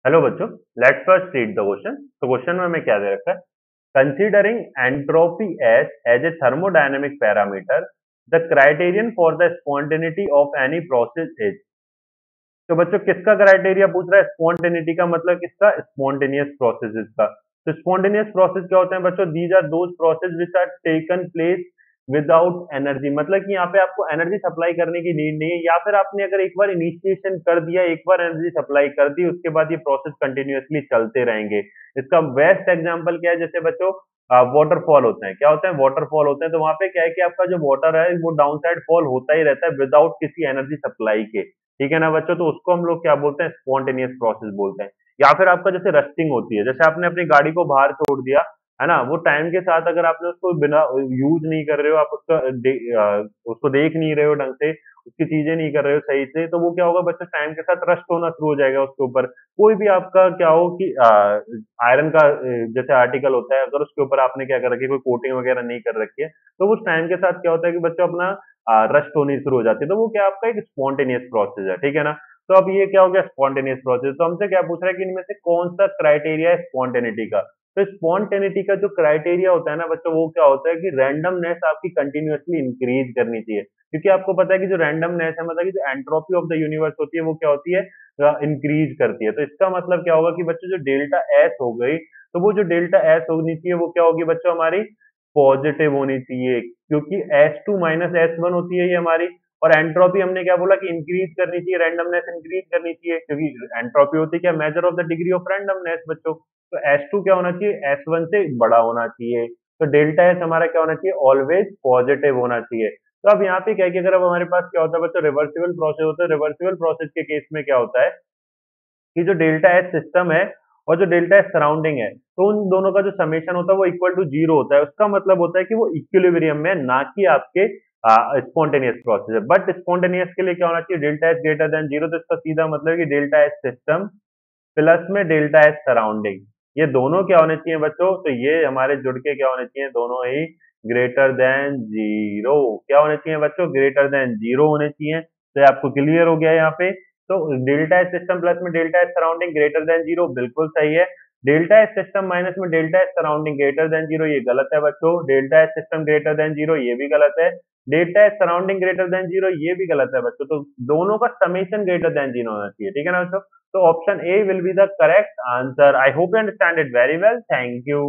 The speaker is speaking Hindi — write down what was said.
हेलो बच्चों, let's first read the question. तो क्वेश्चन में हमें क्या दे रखा है? Considering entropy as a thermodynamic parameter, the criterion for the spontaneity of any process is. तो बच्चों किसका क्राइटेरिया पूछ रहा है? स्पॉन्टेनिटी का मतलब किसका? स्पॉन्टेनियस प्रोसेसेस का। तो स्पॉन्टेनियस प्रोसेस क्या होते हैं बच्चों? These are those process which are taken place without energy. मतलब कि यहाँ पे आपको एनर्जी सप्लाई करने की नीड नहीं है, या फिर आपने अगर एक बार इनिशिएशन कर दिया, एक बार एनर्जी सप्लाई कर दी, उसके बाद ये प्रोसेस कंटिन्यूअसली चलते रहेंगे। इसका बेस्ट एग्जांपल क्या है? जैसे बच्चों वाटरफॉल होते हैं। क्या होते हैं? वाटरफॉल होते हैं। तो वहां पे क्या है कि आपका जो वाटर है वो डाउन साइड फॉल होता ही रहता है विदाउट किसी एनर्जी सप्लाई के। ठीक है ना बच्चों? तो उसको हम लोग क्या बोलते हैं? स्पॉन्टेनियस प्रोसेस बोलते हैं। या फिर आपका जैसे रस्टिंग होती है, जैसे आपने अपनी गाड़ी को बाहर छोड़ दिया, है ना, वो टाइम के साथ अगर आपने उसको बिना यूज नहीं कर रहे हो, आप उसको देख नहीं रहे हो ढंग से, उसकी चीजें नहीं कर रहे हो सही से, तो वो क्या होगा बच्चों? टाइम के साथ रस्ट होना शुरू हो जाएगा उसके ऊपर। कोई भी आपका क्या हो कि आयरन का जैसे आर्टिकल होता है, अगर उसके ऊपर आपने क्या कर रखी है, कोई कोटिंग वगैरह नहीं कर रखी है, तो वो टाइम के साथ क्या होता है कि बच्चों अपना रस्ट होनी शुरू हो जाती है। तो वो क्या आपका एक स्पॉन्टेनियस प्रोसेस है। ठीक है ना? तो अब ये क्या हो गया? Spontaneous process. तो हमसे क्या पूछ रहा है कि इनमें से कौन सा क्राइटेरिया है स्पॉन्टेनिटी का? तो स्पॉन्टेनिटी का जो क्राइटेरिया होता है ना बच्चों, वो क्या होता है कि रैंडमनेस आपकी कंटिन्यूअसली इंक्रीज करनी चाहिए। क्योंकि आपको पता है कि जो रैंडमनेस है, मतलब कि जो एंट्रोपी ऑफ द यूनिवर्स होती है, वो क्या होती है? इंक्रीज करती है। तो इसका मतलब क्या होगा कि बच्चों जो डेल्टा एस हो गई, तो वो जो डेल्टा एस होनी चाहिए वो क्या होगी बच्चों? हमारी पॉजिटिव होनी चाहिए, क्योंकि S2 माइनस S1 होती है ये हमारी। और एंट्रोपी हमने क्या बोला कि इंक्रीज करनी चाहिए, रैंडमनेस इंक्रीज करनी चाहिए, क्योंकि एंट्रोपी होती है क्या? Measure of the degree of randomness बच्चों। तो S2 क्या होना चाहिए? S1 से बड़ा होना चाहिए। तो डेल्टा एस हमारा क्या होना चाहिए? ऑलवेज पॉजिटिव होना चाहिए। तो अब यहाँ पे क्या है कि अगर अब हमारे पास क्या होता है बच्चों? रिवर्सिबल प्रोसेस होता है। रिवर्सिबल प्रोसेस के केस में क्या होता है कि जो डेल्टा एस सिस्टम है और जो डेल्टा एस सराउंडिंग है, तो उन दोनों का जो समेशन होता है वो इक्वल टू जीरो होता है। उसका मतलब होता है कि वो इक्विलिब्रियम में, ना कि आपके स्पॉन्टेनियस प्रोसेस है। बट स्पॉन्टेनियस के लिए क्या होना चाहिए? Delta S greater than zero. तो इसका सीधा मतलब है कि डेल्टा एस सिस्टम प्लस में डेल्टा एस सराउंडिंग, ये दोनों क्या होने चाहिए बच्चों? तो ये हमारे जुड़ के क्या होने चाहिए? दोनों ही ग्रेटर देन जीरो। क्या होने चाहिए बच्चों? ग्रेटर देन जीरो होने चाहिए। तो ये आपको क्लियर हो गया यहाँ पे। तो डेल्टा एस सिस्टम प्लस में delta S surrounding greater than zero बिल्कुल सही है। डेल्टा एस सिस्टम माइनस में delta S surrounding greater than zero ये गलत है बच्चों। Delta S system greater than zero ये भी गलत है। Delta S surrounding greater than zero ये भी गलत है बच्चों। तो दोनों का समेशन ग्रेटर देन जीरो होना चाहिए। ठीक है ना बच्चों? So option A will be the correct answer. I hope you understand it very well. Thank you.